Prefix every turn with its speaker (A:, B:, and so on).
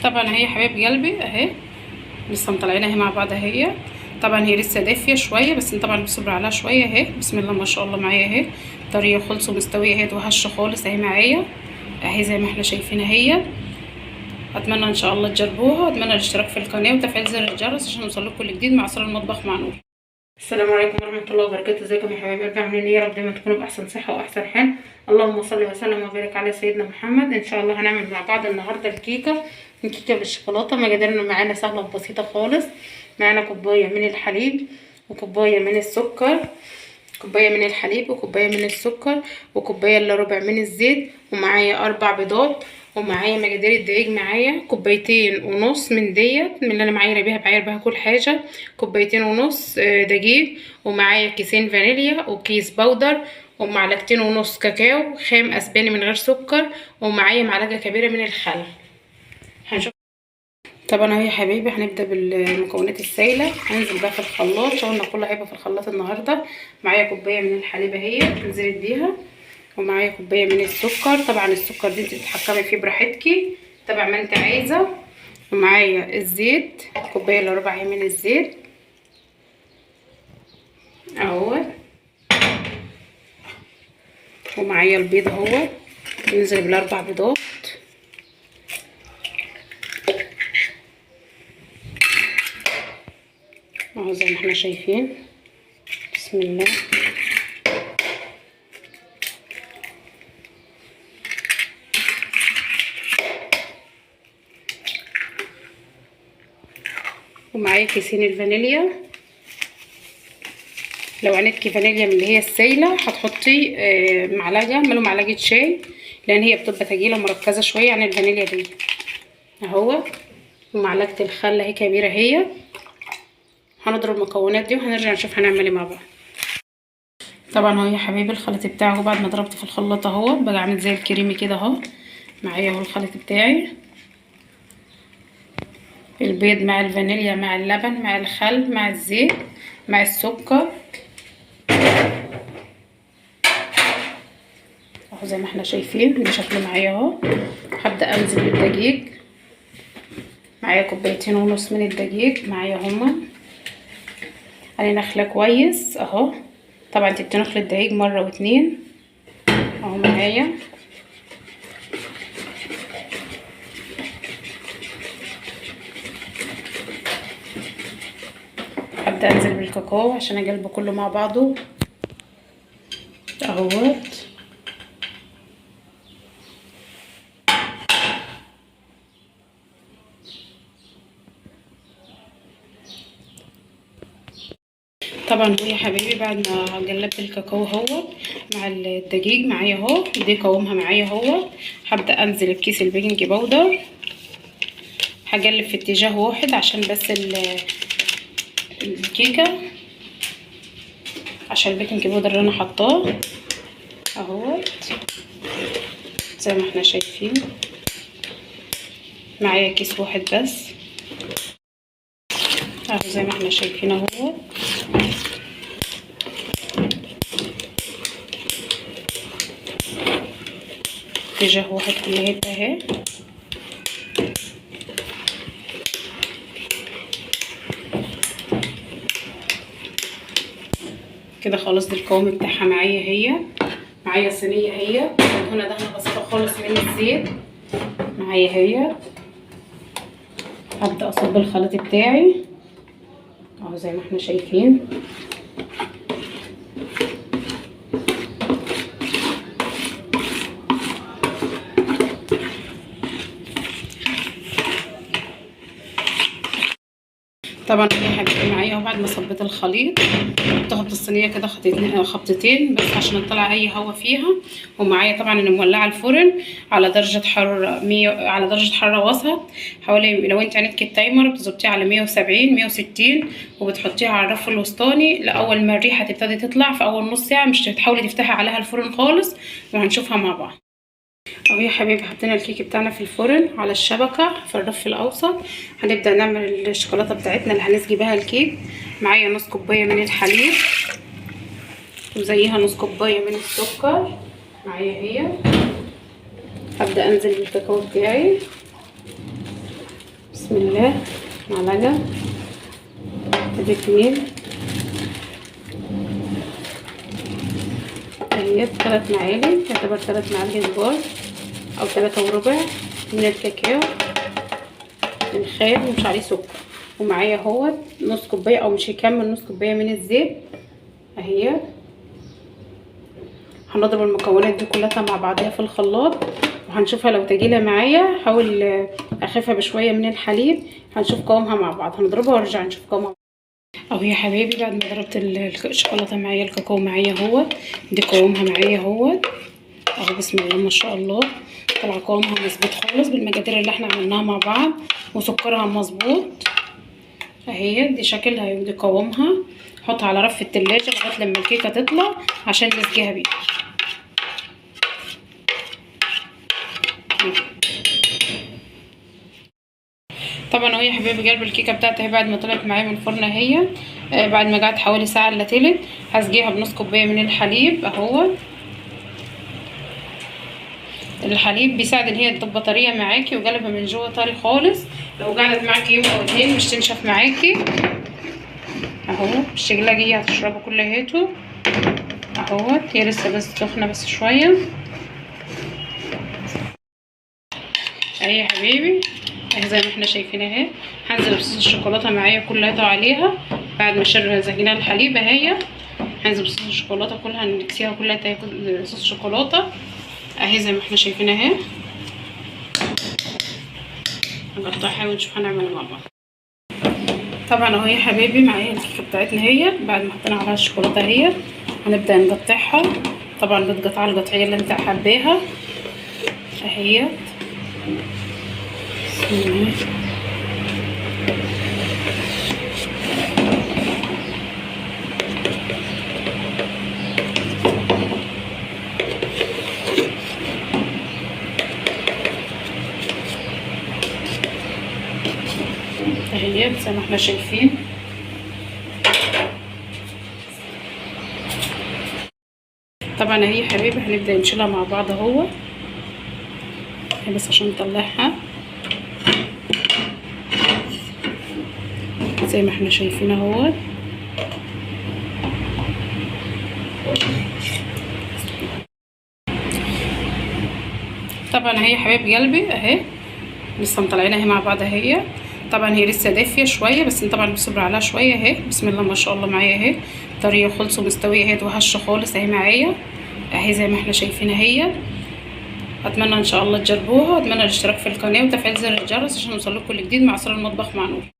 A: طبعا هي حبايب قلبي اهي لسه مطلعينها اهي مع بعض اهي. طبعا هي لسه دافيه شويه بس طبعا بصبر عليها شويه اهي. بسم الله ما شاء الله معايا اهي طريه خالص ومستويه اهي وهشه خالص اهي معايا اهي زي ما احنا شايفين اهي. اتمنى ان شاء الله تجربوها واتمنى الاشتراك في القناه وتفعيل زر الجرس عشان يوصلكم كل جديد مع اسرار المطبخ مع نور. السلام عليكم ورحمه الله وبركاته. ازيكم يا حبايبي قلبي عاملين ايه؟ يا رب دايما تكونوا باحسن صحه واحسن حال. اللهم صل وسلم وبارك على سيدنا محمد. ان شاء الله هنعمل مع بعض النهارده الكيكه بالشوكولاته. مقاديرنا معانا سهله وبسيطه خالص. معانا كوبايه من الحليب وكوبايه من السكر، كوبايه من الحليب وكوبايه من السكر وكوبايه الا ربع من الزيت، ومعايا 4 بيضات، ومعايا مقادير الدقيق معايا كوبايتين ونص من ديت من اللي انا معايره بيها بعاير بها كل حاجه، كوبايتين ونص دقيق، ومعايا كيسين فانيليا وكيس بودر ومعلقتين ونص كاكاو خام اسباني من غير سكر، ومعايا معلقه كبيره من الخل. هنشوف طبعا اهو يا حبايبي. هنبدا بالمكونات السائله. هننزل بقى في الخلاط. شغلنا كله هيبقى في الخلاط النهارده. معايا كوبايه من الحليب اهي نزلت بيها، ومعايا كوبايه من السكر. طبعا السكر دي انت تتحكمي فيه براحتكي تبع ما انت عايزه. ومعايا الزيت كوبايه الا ربع من الزيت اهو، ومعايا البيض اهو ننزل بالاربع بيضات اهو زي ما احنا شايفين. بسم الله. ومعايا كيسين الفانيليا. لو عندك فانيليا من اللي هي السايله هتحطي معلقه، ملو معلقه شاي، لان هي بتبقى تقيله مركزه شويه عن الفانيليا دي اهو. ومعلقه الخل اهي كبيره اهي. هنضرب المكونات دي وهنرجع نشوف هنعمل ايه مع بعض. طبعا اهو يا حبايبي الخليط بتاعه بعد ما ضربته في الخلاط اهو بقى عامل زي الكريمي كده اهو. معايا اهو الخليط بتاعي، البيض مع الفانيليا مع اللبن مع الخل مع الزيت مع السكر اهو زي ما احنا شايفين ده شكله معايا اهو. هبدا انزل بالدقيق. معايا كوبايتين ونص من الدقيق معايا هما. هنخلى كويس اهو. طبعا انت بتنخلي الدقيق مره واتنين اهو معايا. هبدا انزل بالكاكاو عشان اقلبه كله مع بعضه اهوت. طبعا هو يا حبايبي بعد ما قلبت الكاكاو اهو مع الدقيق معايا اهو دي قوامها معايا اهو. هبدا انزل بكيس البيكنج باودر. هقلب في اتجاه واحد عشان بس الكيكه، عشان البيكنج باودر اللي انا حطاه اهوت زي ما احنا شايفين. معايا كيس واحد بس اهو زي ما احنا شايفين اهو. اتجاه واحد كلها اهي. كده خلاص دي القوام بتاعها معايا هي. معايا صينيه هي هنا دهنه بسيطه خالص من الزيت معايا هي. هبدا اصب الخليط بتاعي اهو زي ما احنا شايفين. طبعا يا حبيبتي معايا وبعد ما صبيت الخليط ضغطت الصينيه كده خبطتين بس عشان اطلع اي هوا فيها. ومعايا طبعا انا مولعه الفرن على درجه حراره 100، على درجه حراره وسط حوالي. لو انت عندك التايمر بتظبطيه على 170 160 وبتحطيها على الرف الوسطاني لاول ما الريحه تبتدي تطلع في اول نص ساعه. مش هتحاولي تفتحي عليها الفرن خالص وهنشوفها مع بعض اهو يا حبايبي. حطينا الكيك بتاعنا في الفرن على الشبكه في الرف الاوسط. هنبدا نعمل الشوكولاته بتاعتنا اللي هنسقي بها الكيك. معايا نص كوبايه من الحليب وزيها نص كوبايه من السكر معايا هي. هبدا انزل بالكاكاو بتاعي بسم الله. معلقة، ادي 2 اهي، 3 معالق، يعتبر 3 معالق كبار او 3 وربع من الكاكاو الخام، ومش عليه سكر. ومعايا اهوت نص كوبايه او مش هيكمل نص كوبايه من الزيت اهي. هنضرب المكونات دي كلها مع بعضها في الخلاط، وهنشوفها لو تجيله معايا. هحاول اخفها بشويه من الحليب، هنشوف قوامها مع بعض. هنضربها ونرجع نشوف قوامها. اهو يا حبايبي بعد ما ضربت الشوكولاته معايا، الكاكاو معايا اهوت، دي قوامها معايا اهوت اهو. بسم الله ما شاء الله، طلع قوامها مظبوط خالص بالمقادير اللي احنا عملناها مع بعض، وسكرها مظبوط اهي. دي شكلها ودي قوامها. نحطها على رف التلاجة لغايه لما الكيكه تطلع عشان نسقيها بيها. طبعا اهو يا حبايبي قلب الكيكه بتاعتي اهي بعد ما طلعت معايا من الفرن اهي. بعد ما قعدت حوالي ساعه الا تلت، هسقيها بنص كوبايه من الحليب اهو. الحليب بيساعد ان هي تبقى طريه معاكي وقلبها من جوه طري خالص. لو قعدت معاكي يوم او 2 مش تنشف معاكي اهو. مش تقلقي، هي هتشربه كلهاته اهو. هي لسه بس سخنه بس شويه اهي يا حبيبي اهي زي ما احنا شايفين اهي. هنزل بصوص الشوكولاته معايا كلها عليها بعد ما زقنا الحليب اهي. هنزل بصوص الشوكولاته كلها، نكسيها كلها تاكل صوص الشوكولاته اهي زي ما احنا شايفين اهي. هنقطعها ونشوف هنعملها مع بعض. طبعا اهو يا حبايبي معايا الكيكه بتاعتنا اهي بعد ما حطينا عليها الشوكولاته اهي. هنبدا نقطعها، طبعا بتقطع القطعيه اللي انت حباها اهي. اهي زي ما احنا شايفين. طبعا اهي يا حبايبي هنبدا نشيلها مع بعض اهو بس عشان نطلعها زي ما احنا شايفين اهو. طبعا اهي يا حبايب قلبي اهي لسه مطلعينها اهي مع بعض اهي. طبعا هي لسه دافيه شويه بس طبعا بصبر عليها شويه اهي. بسم الله ما شاء الله معايا اهي، طريه خالص ومستويه اهي وهشه خالص اهي معايا اهي زي ما احنا شايفين اهي. اتمنى ان شاء الله تجربوها، واتمنى الاشتراك في القناه وتفعيل زر الجرس عشان يوصلكوا كل جديد مع اسرار المطبخ مع نور.